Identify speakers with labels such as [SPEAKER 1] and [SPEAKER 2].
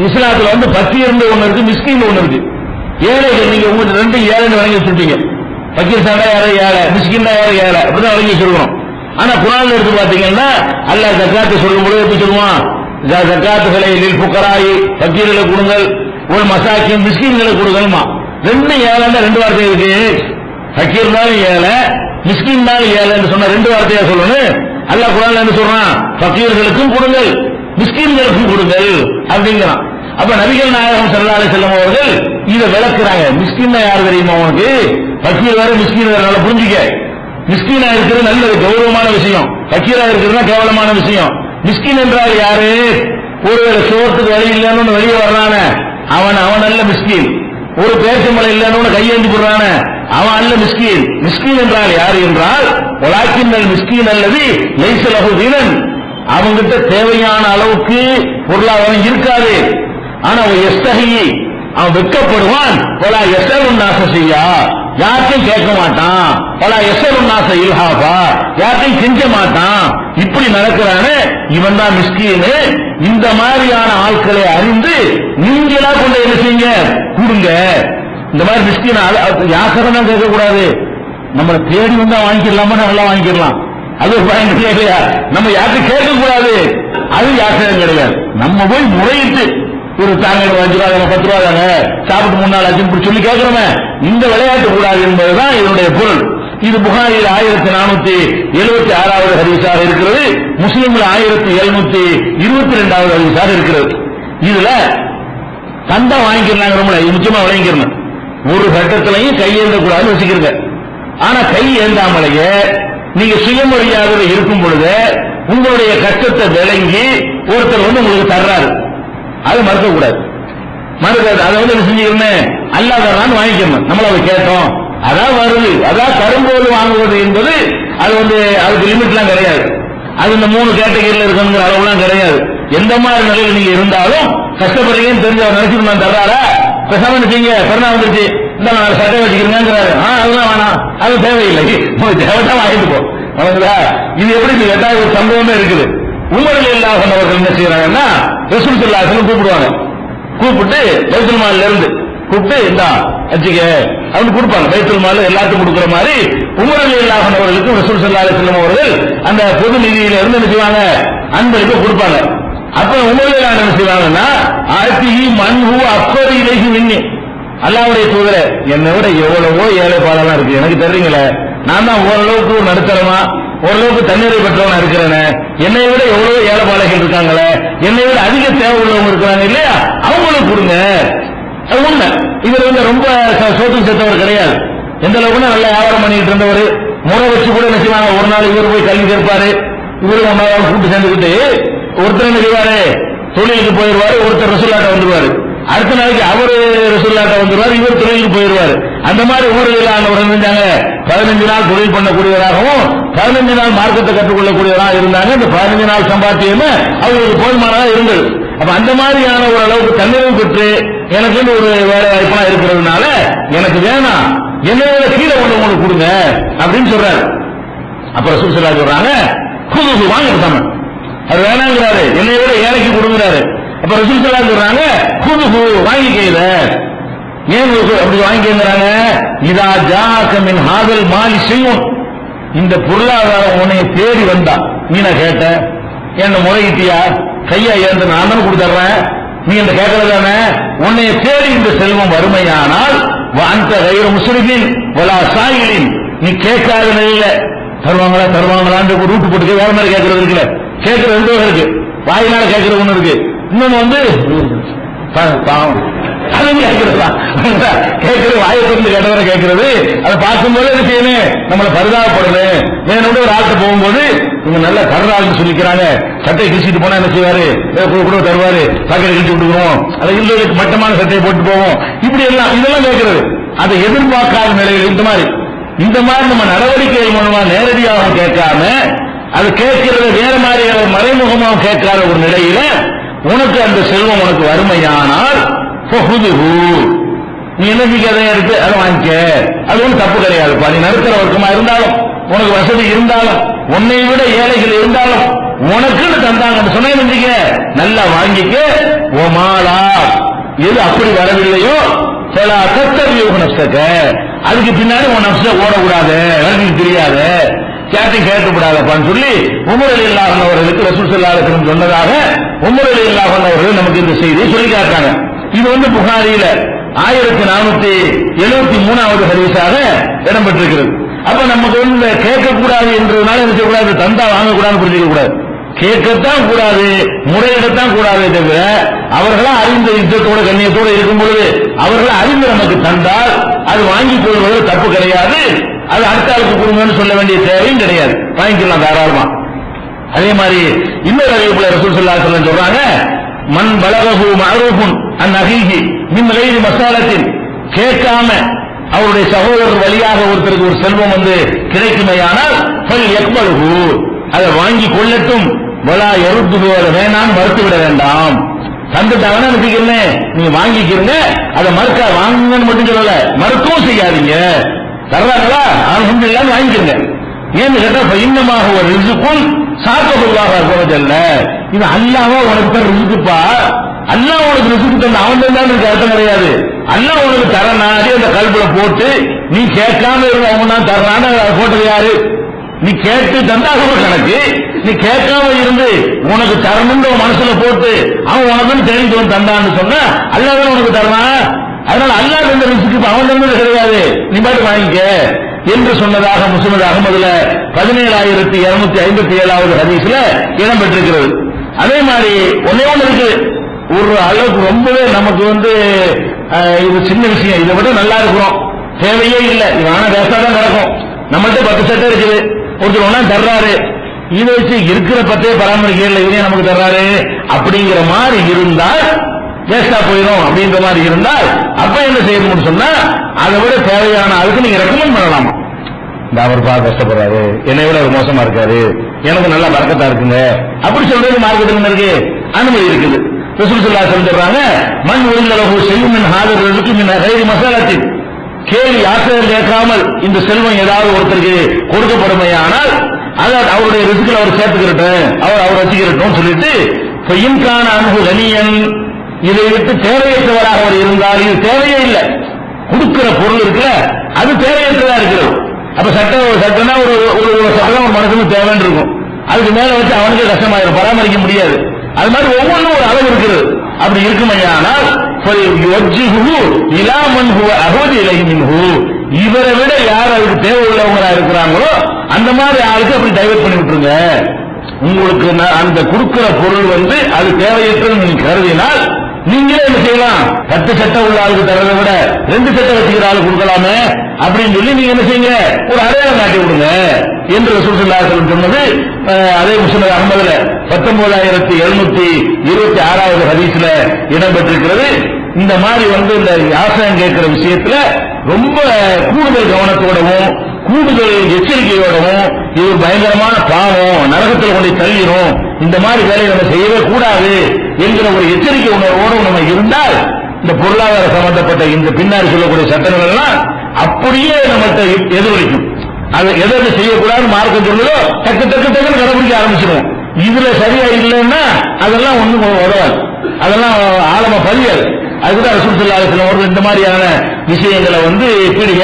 [SPEAKER 1] இஸ்லாத்துல வந்து பக்கீர்னு ஒண்ணு இருக்கு, மிஸ்கின் ஒண்ணு இருக்கு. ஏழைகள் நீங்க உங்க ரெண்டு ஏழைன்னு வழங்கி வச்சுட்டீங்க. பக்கீர் சாண்டா யாரை ஏழை, மிஸ்கின் யாரை ஏழை, அப்படிதான் வழங்கி வச்சிருக்கணும். ஆனா குர்ஆன்ல எடுத்து பாத்தீங்கன்னா அல்லாஹ் ஜக்காத்தை சொல்லும் பொழுது எப்படி சொல்லுவான், ஜக்காத்துகளை லில் ஃபுகராயி, பக்கீர்களுக்கு கொடுங்கள், ஒரு மசாக்கின் மிஸ்கின்களுக்கு கொடுங்கள்மா. ரெண்டு ஏழைன்னா ரெண்டு வார்த்தை இருக்கு. பக்கீர் தான் ஏழை, மிஸ்கின் தான் ஏழைன்னு சொன்ன ரெண்டு வார்த்தையா சொல்லணும். அல்லாஹ் குர்ஆன்ல என்ன சொல்றான், பக்கீர்களுக்கும் கொடுங்கள், மிஸ்கின்களுக்கும் கொடுங்கள் அப்படிங்கிறான். அப்ப நபிகள் நாயகம் ஸல்லல்லாஹு அலைஹி வஸல்லம் அவர்கள் இதை விளக்குறாங்க. மிஸ்கின் யார் தெரியுமா உனக்கு, பக்கீர் வேற மிஸ்கின் வேற, நல்லா புரிஞ்சுக்க. மிஸ்கினா இருக்கிறது நல்லது, கௌரவமான விஷயம். பக்கீரா இருக்கிறது கேவலமான விஷயம். மிஸ்கின் என்றால் யாரு, ஒருவேளை சோத்துக்கு வழி இல்லைன்னு வெளியே வர்றான அவன் அல்ல மிஸ்கின். ஒரு பேச்சமலை இல்லைன்னு கையேந்தி போடுறான அவன் அல்ல மிஸ்கின். மிஸ்கின் என்றால் யாரு என்றால் வலாக்கின்னல் மிஸ்கின் அல்லது லைஸ லஹு கினன், அவங்கிட்ட தேவையான அளவுக்கு பொருளாதாரம் இருக்காது. ஆனா அவன் எஸ்தஹி, அவன் வெட்கப்படுவான். வலா யஸலுன் நாஸ ஷையா, யார்ட்டையும் கேட்க மாட்டான். வலா யஸலுன் நாஸ இல்ஹாஃபா, யார்ட்டையும் கெஞ்ச மாட்டான். இப்படி நடக்கிறானே இவன் தான் மிஸ்கீன். இந்த மாதிரியான ஆட்களை அறிந்து நீங்களா கொண்டு என்ன செய்யுங்க, கொடுங்க. இந்த மாதிரி மிஸ்கீன் யாசகம் கேட்க கூடாது. நம்மளை தேடி வந்தா வாங்கிக்கலாமா, நல்லா வாங்கிக்கலாம், அது ஒரு பயன் இல்லையா. நம்ம யாருக்கும் கேட்க கூடாது, அது யாசகம் கிடையாது. நம்ம போய் முறையிட்டு ஒரு தாங்க 5 ரூபா 10 ரூபா தாங்க சாப்பிட்டு 3 நாள் ஆச்சு சொல்லி கேட்கிறோமே, இந்த விளையாட்டு கூடாது என்பதுதான் இதனுடைய பொருள். இது புகாரில் 1476வது ஹதீஸாக இருக்கிறது, முஸ்லிம்ல 1722வது ஹதீஸாக இருக்கிறது. இதுல தந்தா வாங்கிக்கிறாங்க, ரொம்ப முக்கியமா விளங்கிக்கிறேன். ஒரு கட்டத்திலையும் கையேந்த கூடாதுன்னு வச்சுக்கிறீங்க. ஆனா கை ஏந்தாமலேயே நீங்க சுயமரியாதை இருக்கும் பொழுது உங்களுடைய கஷ்டத்தை விளங்கி ஒருத்தர் வந்து உங்களுக்கு தர்றாரு, அது மறுக்கக்கூடாது. அதை வந்து என்ன செஞ்சுக்கணும், அல்லாதான் வாங்கிக்கணும். நம்மள அதை கேட்டோம், அதான் வருது, அதான் தரும்போது வாங்குவது என்பது அது வந்து அதுக்கு லிமிட்லாம் கிடையாது. அது இந்த 3 கேட்டகரியில் இருக்கணுங்கிற அளவுலாம் கிடையாது. எந்த மாதிரி நிலையில் நீங்க இருந்தாலும் கஷ்டப்படுறீங்கன்னு தெரிஞ்ச நினைச்சு நான் தர்றாரா, பேசாம செய்யுங்க, பெருனா வந்துருச்சு இந்த நான் சட்டை வச்சுக்கிறேங்கிறாரு. அதெல்லாம் வேணாம், அது தேவையில்லை, தேவைதான் வாங்கிட்டு போ. இது எப்படி கேட்டா ஒரு சம்பவமே இருக்குது. உமர் ரலியல்லாஹு அன்ஹு அவர்கள் என்ன செய்யறாங்கன்னா ரசூல் ஸல்லல்லாஹு அலைஹி வஸல்லம் கூப்பிடுவாங்க. கூப்பிட்டு பைத்துல் மால்ல இருந்து கூப்பிட்டு இந்தா வச்சுக்க அவங்க கொடுப்பாங்க. பைத்துல் மால் எல்லாத்துக்கும் கொடுக்குற மாதிரி உமர் ரலியல்லாஹு அன்ஹு அவர்களுக்கு ரசூல் ஸல்லல்லாஹு அலைஹி வஸல்லம் அவர்கள் அந்த பொது நிதியில இருந்து என்ன செய்வாங்க, அன்பளிப்பு கொடுப்பாங்க. அப்ப உமர் ரலியல்லாஹு அன்ஹு என்ன செய்வாங்கன்னா ஆத்திஹி மன்ஹு அஃபர் இலைஹி மின்னி, அல்லாஹ்வுடைய தூதரே என்னை விட எவ்வளவோ ஏழை பாலெல்லாம் இருக்கு, எனக்கு தெரியுங்களே, நான் தான் ஓரளவுக்கு நடுத்தரமா ஓரளவுக்கு தண்ணீரை பெற்றவனா இருக்கிறேன்னு, என்னை விட எவ்வளவு ஏழை பாலைகள் இருக்காங்களே, என்னை விட அதிக தேவை உள்ளவங்க இருக்கிறாங்க இல்லையா, அவங்களுக்கு கொடுங்க. உண்மை இதுல வந்து ரொம்ப சோத்துக்கு சேர்த்தவர் கிடையாது. எந்த அளவுக்குன்னா நல்லா வியாபாரம் பண்ணிட்டு இருந்தவர், முறை வச்சு கூட என்ன செய்வாங்க, ஒரு நாள் இவர் போய் கல்வி சேர்ப்பாரு, இவரு கூட்டு சேர்ந்துக்கிட்டு ஒருத்தர் என்ன செய்வாரு, தொழிலுக்கு போயிடுவாரு, ஒருத்தர் ரசூலாட்ட வந்துருவாரு, அடுத்த நாளைக்கு அவரு ரசூலுல்லாஹ் வந்துருவாரு, இவர் தொழிலுக்கு போயிருவாரு. அந்த மாதிரி ஊரில் இருந்தாங்க. 15 நாள் தொழில் பண்ணக்கூடியவராகவும் 15 நாள் மார்க்கத்தை கற்றுக்கொள்ளக்கூடியவராக இருந்தாங்க. இந்த 15 நாள் சம்பாத்தியம் அவங்களுக்கு போதுமானதா இருந்தது. அப்ப அந்த மாதிரியான ஒரு அளவுக்கு தன்னிறைவு பெற்று எனக்கு ஒரு வேலை வாய்ப்பா இருக்கிறதுனால எனக்கு வேணாம், என்னையோட கீழே கொண்டு உங்களுக்கு கொடுங்க அப்படின்னு சொல்றாரு. அப்ப ரசூல் ஸல்லல்லாஹு அலைஹி சொல்றாங்க குது வாங்கிட்டாங்க, அது வேணாங்கிறாரு, என்னையோட ஏழைக்கு கொடுங்கிறாரு. அப்ப ரசூல் ஸல்லல்லாஹு அலைஹி சொல்றாங்க குது வாங்கிக்கல, ஏன் அப்படி வாங்கிக்கிறாங்க, இதா ஜாக மின் ஹாதல் மாலி ஷைஉன், இந்த பொருளாதாரம் உன்னை தேடி வந்தா, நீ நான் கேட்ட என்ன முறையிட்டியா, கையா ஏந்து நான் தான் கொடுத்துறேன், நீ என்ன கேட்கறதானே, உன்னை தேடி இந்த செல்வம் வறுமையானால் அந்த கைர முஸ்லிமின் வலா சாயிலின், நீ கேட்காத நிலையில தருவாங்களா தருவாங்களான்னு ரூட்டு போட்டு வேற மாதிரி கேட்கறது இருக்குல்ல, கேட்கற 2 வகை இருக்கு. வாயினால கேட்கறது ஒண்ணு இருக்கு, இன்னொன்னு வந்து கேட்கறது வாயை திறந்து கேட்டவரை கேட்கறது. அதை பார்க்கும்போது என்ன செய்யணும், நம்மளை பரிதாபப்படணும். என்னோட ஒரு ஆள்கிட்ட போகும்போது இவங்க நல்லா தர்றாருன்னு சொல்லிக்கிறாங்க, சட்டையை கிழிச்சிட்டு போனா என்ன செய்வாரு, கூட தருவாரு, பாக்கெட் கிழிச்சு விட்டுக்கிறோம், அதை இல்லை மட்டமான சட்டையை போட்டு போவோம், இப்படி எல்லாம் இதெல்லாம் கேட்கறது. அதை எதிர்பார்க்காத நிலையில் இந்த மாதிரி நம்ம நடவடிக்கைகள் மூலமா நேரடியாக கேட்காம அது கேட்கிறது வேற மாதிரி மறைமுகமாக கேட்காத ஒரு நிலையில உனக்கு அந்த செல்வம் உனக்கு வறுமையானால் நீ என்ன அதை எடுத்து அதை வாங்கிக்க, அது ஒன்றும் தப்பு கிடையாது. நீ நடுத்தர வர்க்கமா இருந்தாலும் உனக்கு வசதி இருந்தாலும் உன்னை விட ஏழைகள் இருந்தாலும் உனக்குன்னு தந்தாங்க சொன்ன நல்லா வாங்கிக்க. ஓ மாலா எது அப்படி வரவில்லையோ சில அத்தவியோக நஷ்டக்க அதுக்கு பின்னாடி உன் நஷ்ட ஓடக்கூடாது, எனக்கு தெரியாது, கேட்டையும் கேட்கக்கூடாதப்பான்னு சொல்லி உமர் ரலியல்லாஹு அன்ஹு அவர்களுக்கு ரசூல் ஸல்லல்லாஹு அலைஹி வஸல்லம் சொன்னதாக உமர் ரலியல்லாஹு அன்ஹு அவர்கள் நமக்கு இந்த செய்தியை சொல்லி காட்டுறாங்க. இது புகாரியில 1473வது ஹதீஸாக இடம்பெற்றிருக்கிறது. அப்ப நமக்கு கேட்கக்கூடாது என்றதுனால என்ன செய்யக்கூடாது, தந்தா வாங்கக்கூடாதுன்னு புரிஞ்சுக்க கூடாது. கேட்கத்தான் கூடாது, முறையிடத்தான் கூடாதே தவிர அவர்களா அறிந்த யுத்தத்தோட கண்ணியத்தோடு இருக்கும் பொழுது அவர்களா அறிந்து நமக்கு தந்தால் அது வாங்கிக் கொள்வது தப்பு கிடையாது. அது அடுத்த ஆளுக்கு கொடுங்கன்னு சொல்ல வேண்டிய தேவையும் கிடையாது, வாங்கிக்கலாம் தாராளமா. அதே மாதிரி இன்னொரு அறிவிப்புல ரசூல் ஸல்லல்லாஹு அலைஹி வஸல்லம் சொல்றாங்க, மன் பலகஹு மஅரூஃபுன் அன் அஹீஹி மின் கைரி மஸாலத்தின், கேட்காம அவருடைய சகோதரர் வழியாக ஒருத்தருக்கு ஒரு செல்வம் கிடைக்குமையானால் ஃபல் யக்பலுஹு, அதை வாங்கி கொள்ளட்டும், வலா யருத்துஹு, அதை வேணாம் மறுத்து விட வேண்டாம். தந்துட்டாங்கன்னா நினைக்கிறேன் நீங்க வாங்கிக்கிறீங்க, அதை மறுக்க வாங்குங்கன்னு மட்டும் சொல்லல, மறுக்கவும் செய்யாதீங்க. தர்றாங்களா அல்ஹம்துலில்லாஹ் வாங்கிக்கிறீங்க. ஏன்னு கேட்டா இன்னமாக ஒரு ரிஸ்குன் சாத்தபுல்லாஹ் அஸ்ஸவஜல்ல, இது அல்லாஹ் உனக்கு தர ரிஸ்குப்பா, அல்லாஹ் உனக்கு ரிஸ்கு தந்த அவன் தான் அர்த்தம் கிடையாது. அல்லாஹ் உனக்கு தரனாடி அந்த கல்புல போட்டு நீ கேட்காம இருந்த அவன் தான் தர்றான்னு போட்டது யாரு? நீ கேட்டு தந்தா ஒரு கணக்கு, நீ கேட்காம இருந்து உனக்கு தரணும்னு மனசுல போட்டு அவன் உனக்கு தெரிஞ்சு தந்தான்னு சொன்னா அல்லாஹ் உனக்கு தரலாம். அதனால அல்லாஹ் தந்த ரிஸ்க்கு அவன் தந்தது கிடையாது, நீ பாட்டு வாங்கிக்க என்று சொன்னதாக முஸ்லிம் அஹ்மதுல 17257வது ஹதீஸ்ல இடம்பெற்றிருக்கிறது. அதே மாதிரி ஒன்னே ஒன்று இருக்கு, ஒரு அளவுக்கு ரொம்பவே நமக்கு இது சின்ன விஷயம், இதை விட நல்லா இருக்கிறோம், தேவையே இல்லை, இது ஆனா வேஸ்டாதான் நடக்கும். நம்மள்ட்ட 10 சட்டை இருக்குது, ஒருத்தர் ஒன்னா தர்றாரு, இதை வச்சு இருக்கிற 10 பராமரிக்கல, இதே நமக்கு தர்றாரு அப்படிங்கிற மாதிரி இருந்தால் வேஸ்டா போயிடும். அப்படின்ற மாதிரி இருந்தால் அப்ப என்ன செய்யணும்னு சொன்னா அதை விட தேவையான ஆளுக்கு நீங்க ரெக்கமெண்ட் பண்ணலாமா, இந்த அவர் பார்க்க கஷ்டப்படுறாரு, என்னை விட ஒரு மோசமா இருக்காரு, எனக்கு நல்ல பரக்கத்தா இருக்குங்க அப்படி சொல்றது மார்க்கெட்டில் இருக்கு, அனுமதி இருக்குது. ரசூல் ஸல்லல்லாஹு அலைஹி வஸல்லம் சொல்றாங்க, மன் உரிலஹு ஷைஉன் மின் ஹாதிர் ரிஸ்கி மின் கைரி மஸாலத்தின், கேள்வி ஆசிரியர் கேட்காமல் இந்த செல்வம் ஏதாவது ஒருத்தருக்கு கொடுக்கப்படுமையானால் அதை அவருடைய ரிஸ்கில் அவர் சேர்த்துக்கிறட்டும், அவர் வச்சுக்கிறட்டும் சொல்லிட்டு இன்கான அன்பு கனியன், இதை விட்டு தேவையற்றவராக அவர் இருந்தால், இது தேவையே இல்லை, கொடுக்கிற பொருள் இருக்குல்ல அது தேவையற்றதா இருக்கிறது. அப்ப சட்டம்னா ஒரு சட்டம் ஒரு மனுஷனுக்கு தேவைன்னு இருக்கும், அதுக்கு மேல வச்சு அவனுக்கு கஷ்டமாயிரும், பராமரிக்க முடியாது. அது மாதிரி ஒவ்வொன்றும் ஒரு அளவு இருக்கிறது. அப்படி இருக்குமையானால் இவரை விட யார் அதுக்கு தேவை உள்ளவங்களா இருக்கிறாங்களோ அந்த மாதிரி ஆளுக்கு அப்படி டைவர்ட் பண்ணி விட்டுருங்க. உங்களுக்கு அந்த கொடுக்கிற பொருள் அது தேவையற்றது நீங்க கருதினால் நீங்களே என்ன செய்யலாம், 10 சட்டை உள்ள ஆளுக்கு தரதை விட 2 சட்டை வச்சுக்கிற ஆளு கொடுக்கலாமே அப்படின்னு சொல்லி நீங்க என்ன செய்யுங்க, ஒரு அடையாளம் காட்டி விடுங்க என்று ரசூல் ஸல்லல்லாஹு அலைஹி வஸல்லம் சொன்னது. அதே முஸ்லிம் அஹ்மதுல 19726வது ஹதீஸ்ல இடம்பெற்றிருக்கிறது. இந்த மாதிரி இந்த யாசகம் கேட்கிற விஷயத்துல ரொம்ப கூடுதல் கவனத்தோடவும் கூடுதல் எச்சரிக்கையோடவும், இது பயங்கரமான பாவம், நரகத்தில் கொண்டு தள்ளிடும், இந்த மாதிரி வேலையை நம்ம செய்யவே கூடாது என்கிற ஒரு எச்சரிக்கை உணர்வோடு நம்ம இருந்தால் இந்த பொருளாதார சம்பந்தப்பட்ட இந்த பின்னாடி சொல்லக்கூடிய சட்டங்கள் எல்லாம் அப்படியே நம்மகிட்ட எதிரொலிக்கும். அது எதை செய்யக்கூடாது மார்க்கம் சொல்லுதோ டக்கு கடைபிடிக்க ஆரம்பிச்சிடும். இதுல சரியா இல்லைன்னா அதெல்லாம் ஒண்ணும் உதவாது, அதெல்லாம் ஆழமா பதியாது. அதுதான் ரசூல் ஸல்லல்லாஹு அலைஹி வஸல்லம் இந்த மாதிரியான விஷயங்களை பீடிகை